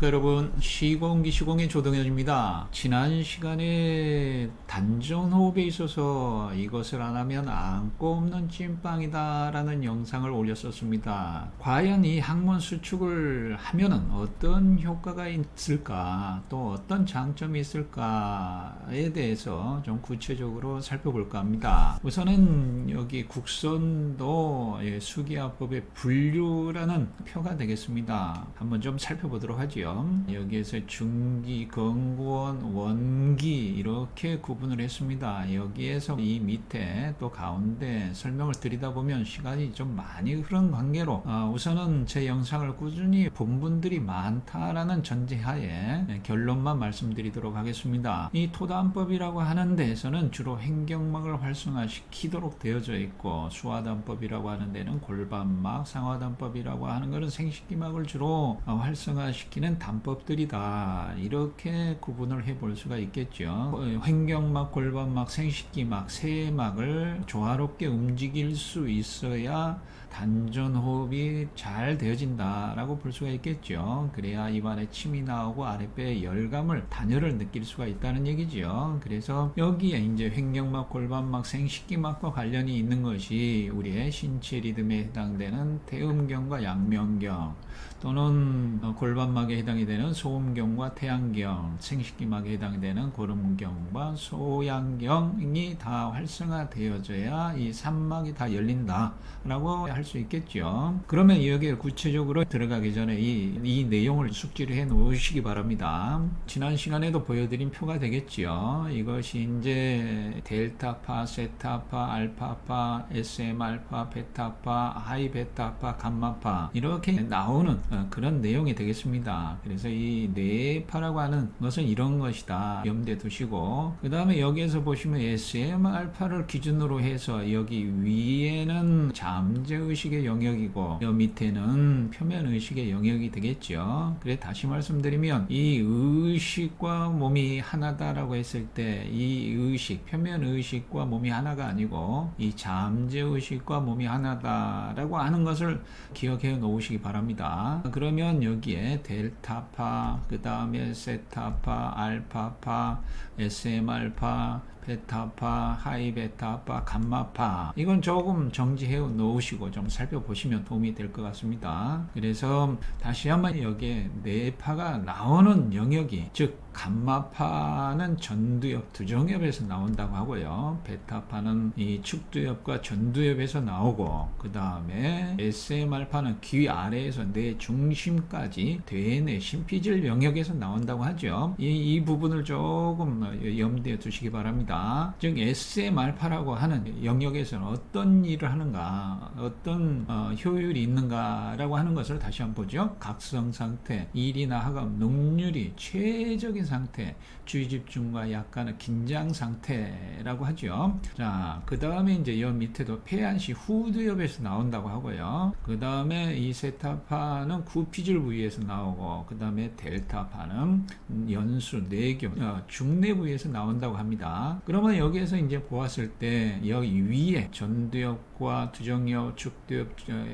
안녕하십니까 여러분, 시공의 조동현입니다. 지난 시간에 단전호흡에 있어서 이것을 안 하면 안고 없는 찐빵이다 라는 영상을 올렸었습니다. 과연 이 항문 수축을 하면은 어떤 효과가 있을까, 또 어떤 장점이 있을까에 대해서 좀 구체적으로 살펴볼까 합니다. 우선은 여기 국선도 수기화법의 분류라는 표가 되겠습니다. 한번 좀 살펴보도록 하죠. 여기에서 중기, 건구원, 원기 이렇게 구분을 했습니다. 여기에서 이 밑에 또 가운데 설명을 드리다 보면 시간이 좀 많이 흐른 관계로 우선은 제 영상을 꾸준히 본 분들이 많다라는 전제하에 결론만 말씀드리도록 하겠습니다. 이 토단법이라고 하는 데에서는 주로 횡격막을 활성화시키도록 되어져 있고, 수화단법이라고 하는 데는 골반막, 상하단법이라고 하는 것은 생식기막을 주로 활성화시키는 단법들이다, 이렇게 구분을 해볼 수가 있겠죠. 횡격막, 골반막, 생식기막 세 막을 조화롭게 움직일 수 있어야 단전호흡이 잘 되어진다라고 볼 수가 있겠죠. 그래야 입안에 침이 나오고 아랫배에 열감을, 단열을 느낄 수가 있다는 얘기죠. 그래서 여기에 이제 횡격막, 골반막, 생식기막과 관련이 있는 것이 우리의 신체 리듬에 해당되는 태음경과 양명경, 또는 골반막에 해당이 되는 소음경과 태양경, 생식기막에 해당이 되는 고름경과 소양경이 다 활성화되어져야 이 삼막이 다 열린다라고 할 수 있겠죠. 그러면 여기에 구체적으로 들어가기 전에 이 내용을 숙지를 해 놓으시기 바랍니다. 지난 시간에도 보여드린 표가 되겠죠. 이것이 이제 델타파, 세타파, 알파파, SM알파, 베타파, 하이 베타파, 감마파 이렇게 나오는 그런 내용이 되겠습니다. 그래서 이 뇌파라고 하는 것은 이런 것이다, 염두에 두시고, 그 다음에 여기에서 보시면 SM알파를 기준으로 해서 여기 위에는 잠재의식의 영역이고 여 밑에는 표면의식의 영역이 되겠죠. 그래 다시 말씀드리면 이 의식과 몸이 하나다라고 했을 때 이 의식, 표면의식과 몸이 하나가 아니고 이 잠재의식과 몸이 하나다라고 하는 것을 기억해 놓으시기 바랍니다. 그러면 여기에 델타파, 그 다음에 세타파, 알파파, SM알파, 베타파, 하이 베타파, 감마파, 이건 조금 정지해 놓으시고 좀 살펴보시면 도움이 될 것 같습니다. 그래서 다시 한번 여기에 뇌파가 나오는 영역이, 즉 감마파는 전두엽, 두정엽에서 나온다고 하고요. 베타파는 이 축두엽과 전두엽에서 나오고, 그 다음에 SM알파는 귀 아래에서 뇌 중심까지 대뇌 심피질 영역에서 나온다고 하죠. 이 부분을 조금 염두에 두시기 바랍니다. 즉 SM알파라고 하는 영역에서는 어떤 일을 하는가, 어떤 효율이 있는가라고 하는 것을 다시 한번 보죠. 각성 상태, 일이나 하감, 능률이 최적인 상태, 주의 집중과 약간의 긴장 상태라고 하죠. 자, 그 다음에 이제 여 밑에도 폐안시 후두엽에서 나온다고 하고요. 그 다음에 이 세타파는 구피질 부위에서 나오고, 그 다음에 델타파는 연수, 뇌교, 중뇌 부위에서 나온다고 합니다. 그러면 여기에서 이제 보았을 때 여기 위에 전두엽과 두정엽, 축두엽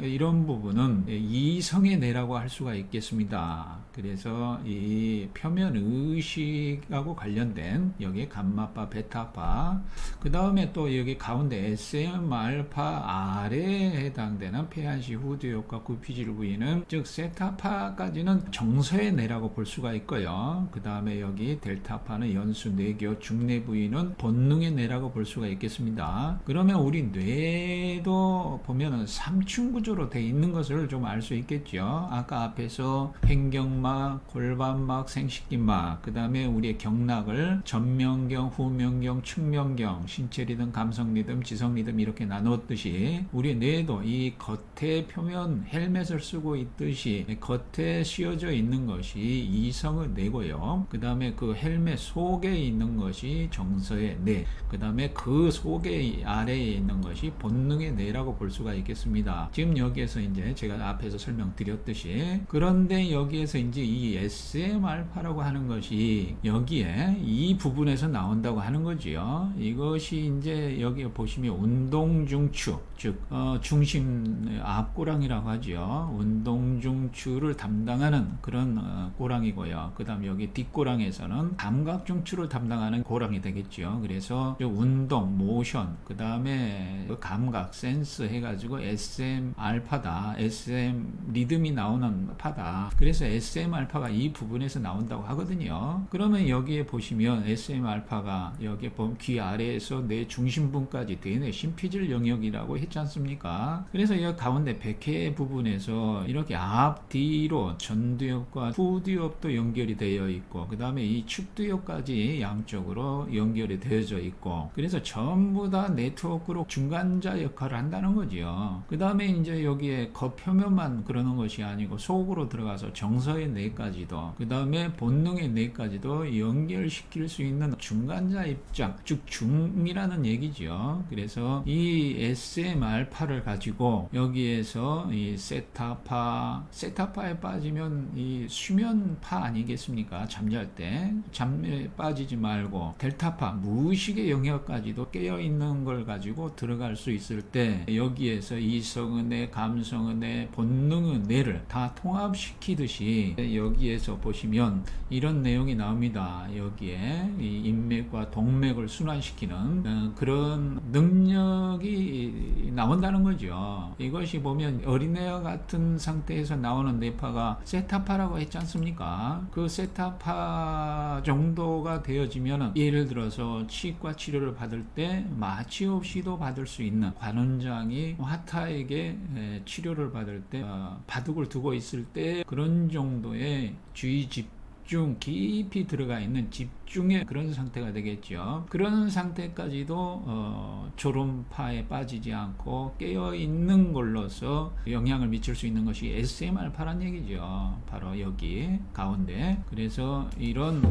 이런 부분은 이성의 뇌라고 할 수가 있겠습니다. 그래서 이 표면 의식하고 관련된 여기 감마파, 베타파, 그 다음에 또 여기 가운데 SM알파 아래에 해당되는 폐안시 후두엽과 구피질 부위는, 즉 세타파까지는 정서의 뇌라고 볼 수가 있고요. 그 다음에 여기 델타파는 연수, 뇌교, 중뇌 부위는 본능의 뇌라고 볼 수가 있겠습니다. 그러면 우리 뇌도 보면은 3층 구조로 되어 있는 것을 좀 알 수 있겠죠. 아까 앞에서 횡격막, 골반막, 생식기막, 그 다음에 우리의 경락을 전명경, 후명경, 측명경, 신체 리듬, 감성 리듬, 지성 리듬 이렇게 나누었듯이 우리 뇌도 이 겉에 표면 헬멧을 쓰고 있듯이 겉에 씌워져 있는 것이 이성의 뇌고요. 그 다음에 그 헬멧 속에 있는 것이 정서의 뇌, 그 다음에 그 속에 아래에 있는 것이 본능의 뇌라고 볼 수가 있겠습니다. 지금 여기에서 이제 제가 앞에서 설명드렸듯이, 그런데 여기에서 이제 이제 이 SM 알파라고 하는 것이 여기에 이 부분에서 나온다고 하는 거지요. 이것이 이제 여기에 보시면 운동 중추, 즉 중심 앞고랑이라고 하죠. 운동 중추를 담당하는 그런 고랑이고요. 그다음 여기 뒷고랑에서는 감각 중추를 담당하는 고랑이 되겠죠. 그래서 운동, 모션, 그다음에 감각, 센스 해가지고 SM 알파다, SM 리듬이 나오는 파다. 그래서 SM 알파가 이 부분에서 나온다고 하거든요. 그러면 여기에 보시면 SM 알파가 여기에 보면 귀 아래에서 뇌 중심부까지 되는 심피질 영역이라고 했지 않습니까? 그래서 이 가운데 백회 부분에서 이렇게 앞, 뒤로 전두엽과 후두엽도 연결이 되어 있고, 그 다음에 이 측두엽까지 양쪽으로 연결이 되어져 있고, 그래서 전부 다 네트워크로 중간자 역할을 한다는 거죠. 그 다음에 이제 여기에 겉표면만 그러는 것이 아니고 속으로 들어가서 정서의 뇌까지도, 그 다음에 본능의 뇌까지도 연결시킬 수 있는 중간자 입장, 즉 중이라는 얘기죠. 그래서 이 SM 알파를 가지고 여기에서 이 세타파에 빠지면 이 수면파 아니겠습니까? 잠잘 때 잠에 빠지지 말고 델타파, 무의식의 영역까지도 깨어있는 걸 가지고 들어갈 수 있을 때 여기에서 이성의 뇌, 감성의 뇌, 본능의 뇌를 다 통합시키듯이 여기에서 보시면 이런 내용이 나옵니다. 여기에 이 인맥과 동맥을 순환시키는 그런 능력이 나온다는 거죠. 이것이 보면 어린애와 같은 상태에서 나오는 뇌파가 세타파라고 했지 않습니까? 그 세타파 정도가 되어지면 예를 들어서 치과 치료를 받을 때 마취 없이도 받을 수 있는, 관원장이 화타에게 치료를 받을 때 바둑을 두고 있을 때 그런 정도의 주의 집중, 깊이 들어가 있는 집중의 그런 상태가 되겠죠. 그런 상태까지도 졸음파에 빠지지 않고 깨어있는 걸로서 영향을 미칠 수 있는 것이 SM 알파란 얘기죠. 바로 여기 가운데. 그래서 이런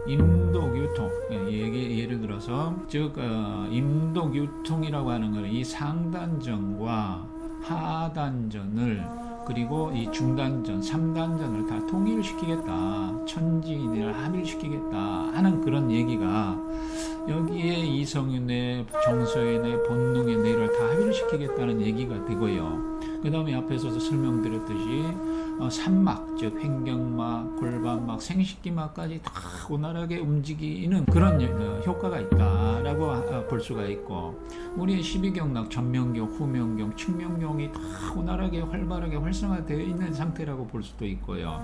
임도교통, 예를 들어서 즉 임도교통이라고 하는 것은 이 상단전과 하단전을, 그리고 이 중단전, 3단전을 다 통일시키겠다, 천지인을 합일시키겠다 하는 그런 얘기가 여기에 이성의 뇌, 정서의 뇌, 본능의 뇌를 다 합일시키겠다는 얘기가 되고요. 그 다음에 앞에서도 설명드렸듯이 산막, 즉 횡격막, 골반막, 생식기막까지 다 원활하게 움직이는 그런 효과가 있다라고 볼 수가 있고, 우리의 12경락, 전명경, 후명경, 측명경이 다 원활하게 활발하게 활성화되어 있는 상태라고 볼 수도 있고요.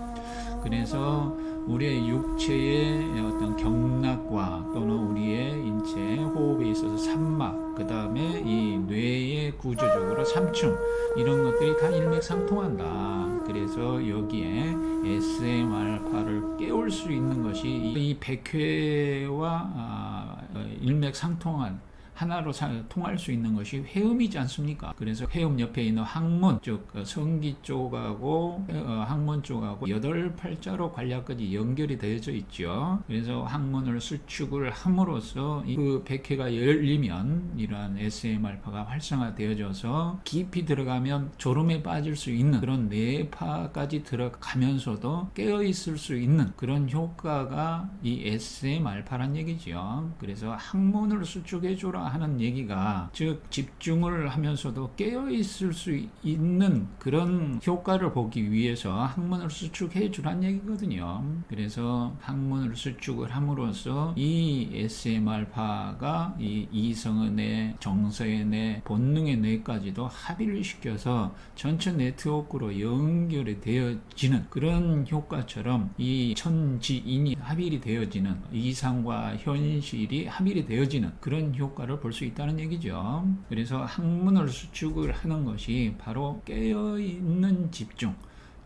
그래서 우리의 육체의 어떤 경락과 또는 우리의 인체 호흡에 있어서 산막, 그 다음에 이 뇌의 구조적으로 삼층, 이런 것들이 다 일맥상통한다. 그래서 여기에 SM 알파를 깨울 수 있는 것이 이 백회와 일맥상통한 하나로 통할 수 있는 것이 회음이지 않습니까? 그래서 회음 옆에 있는 항문, 즉 성기 쪽하고 항문 쪽하고 8팔자로 관략까지 연결이 되어져 있죠. 그래서 항문을 수축을 함으로써 그 백회가 열리면 이러한 SM 알파가 활성화되어져서 깊이 들어가면 졸음에 빠질 수 있는 그런 뇌파까지 들어가면서도 깨어 있을 수 있는 그런 효과가 이 SM 알파란 얘기죠. 그래서 항문을 수축해 주라 하는 얘기가, 즉 집중을 하면서도 깨어 있을 수 있는 그런 효과를 보기 위해서 항문을 수축해 주란 얘기거든요. 그래서 항문을 수축을 함으로써 이 SM 알파가 이 이성의 뇌, 정서의 뇌, 본능의 뇌까지도 합의를 시켜서 전체 네트워크로 연결이 되어지는 그런 효과처럼 이 천지인이 합의이 되어지는, 이상과 현실이 합의이 되어지는 그런 효과를 볼 수 있다는 얘기죠. 그래서 항문을 수축을 하는 것이 바로 깨어있는 집중,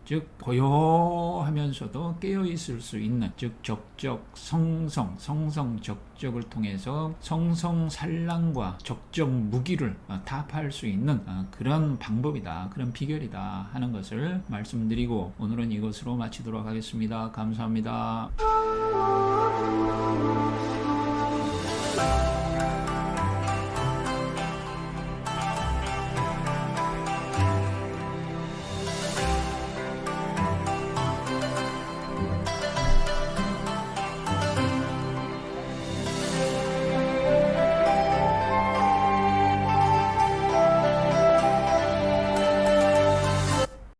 즉 고요하면서도 깨어있을 수 있는, 즉 적적 성성 적적을 통해서 성성산란과 적적 무기를 타파할 수 있는 그런 방법이다, 그런 비결이다 하는 것을 말씀드리고 오늘은 이것으로 마치도록 하겠습니다. 감사합니다.